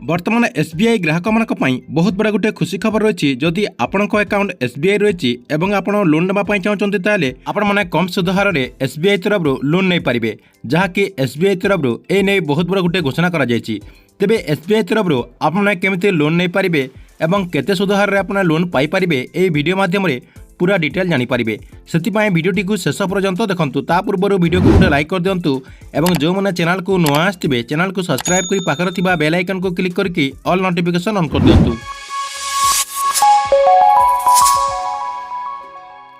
बर्तमान एसबीआई ग्राहक मानी बहुत बड़ा गोटे खुशी खबर रही जदि आपण अकाउंट एसबीआई रही और आप लोन नापी चाहते आपने कम सुध हार में एसबीआई तरफ लोन नहीं पारे जहाँकि एसबीआई तरफ ए नहीं बहुत बड़ा गोटे घोषणा कर तेज एसबीआई तरफ आपने केमी लोन नहीं पारे और केते सुध हार में आप लोन पाइपर ये वीडियो मध्यम पूरा डिटेल जानीपारे से भिडियोटी को शेष पर्यंत देखूँ ता पूर्व वीडियो को गोटे लाइक कर दिंतु और जो मैंने चैनल को नुआ आसवे चैनल को सब्सक्राइब कर पाखर थिबा बेल आइकन को क्लिक करके ऑल नोटिफिकेशन ऑन कर दिंतु।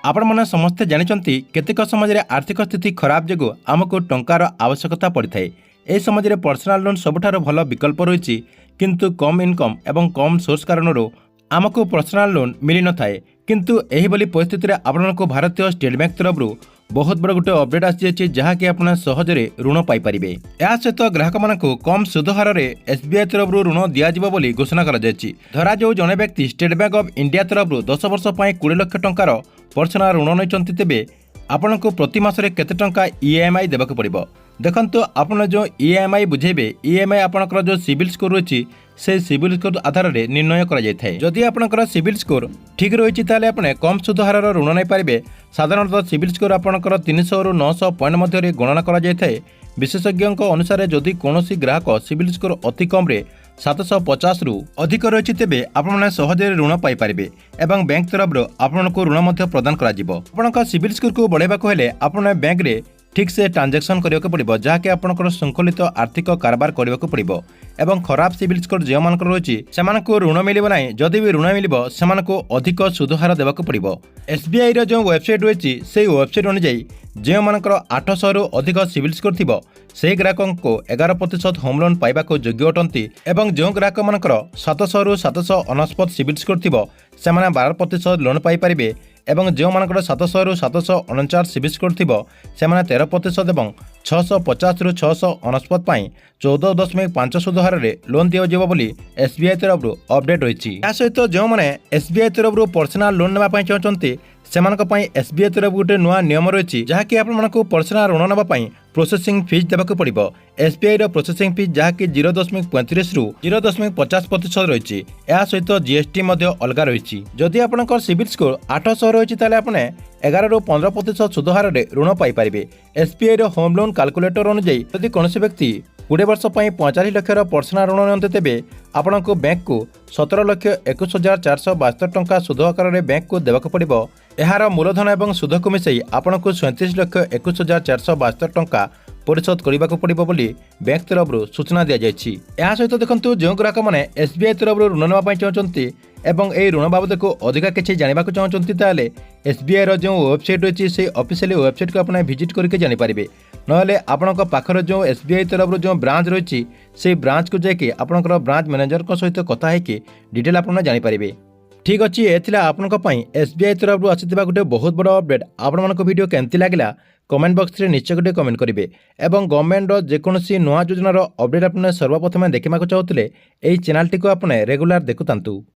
आपण मैंने समस्ते जानते केतेक समय आर्थिक स्थिति खराब जो आमको टंकार आवश्यकता पड़ता है। यह समय पर्सनाल लोन सबुठार भल विकल्प रही किंतु कम इनकम एवं कम सोर्स कारण आमको पर्सनाल लोन मिल न थाए किंतु एही बली परिस्थिति रे आपनको भारतीय स्टेट बैंक तरफ बहुत बड़ा गोटे अपडेट आसी जहाँकि आप सहजरे ऋण पाइपर। या सहित ग्राहक मानक कम सुध हार में एसबीआई तरफ ऋण दिज्व बोली घोषणा कर धरा जो जड़े व्यक्ति स्टेट बैंक ऑफ इंडिया तरफ 10 वर्ष 20 लाख टंकार पर्सनाल ऋण नहीं तेज आपण को प्रति मासरे केते टंका ईएमआई देवाक पड़ो। देखंतु आपण जो ईएमआई बुझेबे ईएमआई आपनकर जो सिविल स्कोर रही से सिविल स्कोर आधार में निर्णय करा जाय थाए। जदि आपनकर सिविल स्कोर ठीक रही ताले आपने कम सुध हार ऋण नहीं पारे। साधारणतः सिविल स्कोर आपनकर 300 रु 900 पॉइंट मध्य गणना करा जाय थाए। विशेषज्ञों अनुसार जदि कौनसी ग्राहक सिविल स्कोर अति कम 750 रु अधिक रही तेबे आपने सहज ऋण पाइपर और बैंक तरफ आपको ऋण प्रदान कर सिविल स्कोर को बढ़ावा हेले आपने बैंक रे ठीक से ट्रांजेक्शन करने को पड़ो जहाँकि आपंकर श्रृंखलित आर्थिक कारबार करने को पड़ो और खराब सिविल स्कोर जो मान रही से ऋण मिल ना जदि भी ऋण मिल से अधिक सुध हार देवाक पड़ो। एसबीआई जो वेबसाइट रही से वेबसाइट अनुଯାयी जो मानकर 800 रु अधिक सिविल स्कोर थी से ग्राहकों को 11% होम लोन पाइबाक योग्य अटंती और जो ग्राहक मानकर 700 रु 749 सिविल स्कोर थी से 12% लोन पाइपर और जो मानकर 700 रु 749 सिविल स्कोर थी से 13% और 650 रु 649 14.5 सुध हार में लोन दिज्व बोली एसबीआई तरफ अपडेट रही। सहित जो मैंने एसबीआई तरफ पर्सनाल लोन नापी चाहते से एसबीआई तरफ गोटे नुआ नियम रही जहाँकि आपको पर्सनाल ऋण नापी प्रोसेसिंग फीस देवाक पड़ो। एसबीआई प्रोसेसिंग फीस जहाँकि 0.35 रु 0.50% रही। या सहित जीएसटी अलग रही। जदि आपंकर सिविल स्कोर 800 रही ताले आपने 11 रु 15% सुध हार में ऋण पाइपर। एसबीआई होम लोन कैलकुलेटर अनुଯାयी यदि कौन व्यक्ति 20 वर्ष 45 लाख पर्सनाल ऋण नियंते तेबे आपको बैंक को 17,21,472 टंका सुध आकार में बैंक को देवाक पड़ो। यार मूलधन और सुध को मिसई आपको 37,21,472 टंका परिशोध करने को पड़ो बोली बैंक तरफ सूचना दी जाएगी। या सहित देखो जो ग्राहक मैंने एसबीआई तरफ ऋण नापी चाहते एवं ए ऋण बाबद को अधिका किसी जानवा चाहते एसबीआई जो वेबसाइट रही से ऑफिशियल वेबसाइट को अपने विजिट करके जानीपारे ना आपण पाखर जो एसबीआई तरफ जो ब्रांच रही से ब्रांच को जाकि आपंकर ब्रांच मैनेजर सहित कथा है डिटेल आप जानीपारे। ठीक अच्छे ये आपण एसबीआई तरफ आसाला गोटे बहुत बड़ा अपडेट। आपण वीडियो केमती लगे कमेंट बॉक्स रे निश्चय गोटे कमेंट करेंगे और गवर्नमेंट जेकोसी नुआ योजनार अपडेट आपने सर्वप्रथम देखा चाहते यही चैनल टी को आपने रेगुलर देखुता।